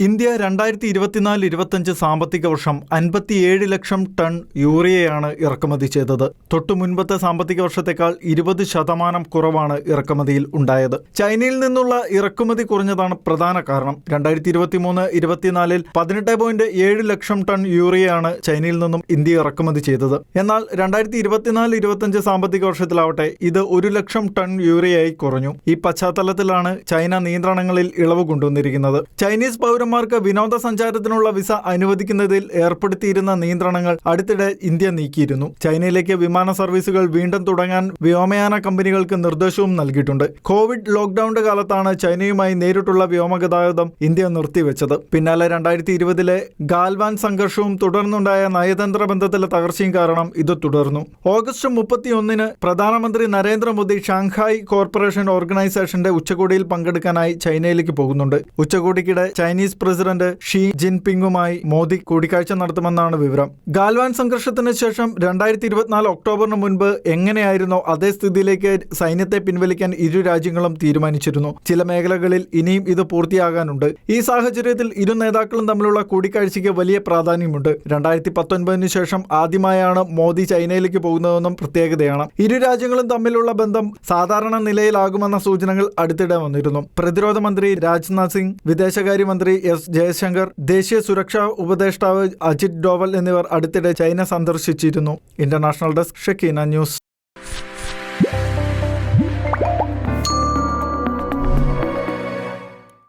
India 2024-25 സാമ്പത്തിക വർഷം 57 ലക്ഷം ton യൂറിയയാണ് ഇറക്കുമതി ചെയ്തത്. തൊട്ടു മുൻപത്തെ സാമ്പത്തിക വർഷത്തേക്കാൾ 20% കുറവാണ് ഇറക്കുമതിയിൽ ഉണ്ടായത്. ചൈനയിൽ നിന്നുള്ള ഇറക്കുമതി കുറഞ്ഞതാണ് പ്രധാന കാരണം. 2023-24 18.7 ലക്ഷം ടൺ യൂറിയയാണ് ചൈനയിൽ നിന്നും ഇന്ത്യ ഇറക്കുമതി ചെയ്തത്. എന്നാൽ 2024-25 സാമ്പത്തിക വർഷത്തിലാവട്ടെ ഇത് 1 ലക്ഷം ടൺ യൂറിയയായി കുറഞ്ഞു. ഈ പശ്ചാത്തലത്തിലാണ് ചൈന നിയന്ത്രണങ്ങളിൽ ഇളവ് കൊണ്ടുവന്നിരിക്കുന്നത്. ചൈനീസ് പൗരന്മാർക്ക് വിനോദസഞ്ചാരത്തിനുള്ള വിസ അനുവദിക്കുന്നതിൽ ഏർപ്പെടുത്തിയിരുന്ന നിയന്ത്രണങ്ങൾ അടുത്തിടെ ഇന്ത്യ നീക്കിയിരുന്നു. ചൈനയിലേക്ക് വിമാന സർവീസുകൾ വീണ്ടും തുടങ്ങാൻ വ്യോമയാന കമ്പനികൾക്ക് നിർദ്ദേശവും നൽകിയിട്ടുണ്ട്. കോവിഡ് ലോക്ക്ഡൌണിന്റെ കാലത്താണ് ചൈനയുമായി നേരിട്ടുള്ള വ്യോമഗതാഗതം ഇന്ത്യ നിർത്തിവെച്ചത്. പിന്നാലെ 2020 ഗാൽവാൻ സംഘർഷവും തുടർന്നുണ്ടായ നയതന്ത്ര ബന്ധത്തിലെ തകർച്ചയും കാരണം ഇത് തുടർന്നു. ഓഗസ്റ്റ് 31 പ്രധാനമന്ത്രി നരേന്ദ്രമോദി ഷാങ്ഹായ് കോർപ്പറേഷൻ ഓർഗനൈസേഷന്റെ ഉച്ചകോടിയിൽ പങ്കെടുക്കാനായി ചൈനയിലേക്ക് പോകുന്നുണ്ട്. ഉച്ചകോടിക്കിടെ ചൈനീസ് പ്രസിഡന്റ് ഷീ ജിൻപിങ്ങുമായി മോദി കൂടിക്കാഴ്ച നടത്തുമെന്നാണ് വിവരം. ഗാൽവാൻ സംഘർഷത്തിന് ശേഷം 2024 ഒക്ടോബറിന് മുൻപ് എങ്ങനെയായിരുന്നോ അതേ സ്ഥിതിയിലേക്ക് സൈന്യത്തെ പിൻവലിക്കാൻ ഇരു രാജ്യങ്ങളും തീരുമാനിച്ചിരുന്നു. ചില മേഖലകളിൽ ഇനിയും ഇത് പൂർത്തിയാകാനുണ്ട്. ഈ സാഹചര്യത്തിൽ ഇരു നേതാക്കളും തമ്മിലുള്ള കൂടിക്കാഴ്ചയ്ക്ക് വലിയ പ്രാധാന്യമുണ്ട്. 2019 ശേഷം ആദ്യമായാണ് മോദി ചൈനയിലേക്ക് പോകുന്നതെന്നും പ്രത്യേകതയാണ്. ഇരു രാജ്യങ്ങളും തമ്മിലുള്ള ബന്ധം സാധാരണ നിലയിലാകുമെന്ന സൂചനകൾ അടുത്തിടെ വന്നിരുന്നു. പ്രതിരോധ മന്ത്രി രാജ്നാഥ് സിംഗ്, വിദേശകാര്യമന്ത്രി എസ് ജയശങ്കർ, ദേശീയ സുരക്ഷാ ഉപദേഷ്ടാവ് അജിത് ഡോവൽ എന്നിവർ അടുത്തിടെ ചൈന സന്ദർശിച്ചിരുന്നു. International desk, Shekinah news.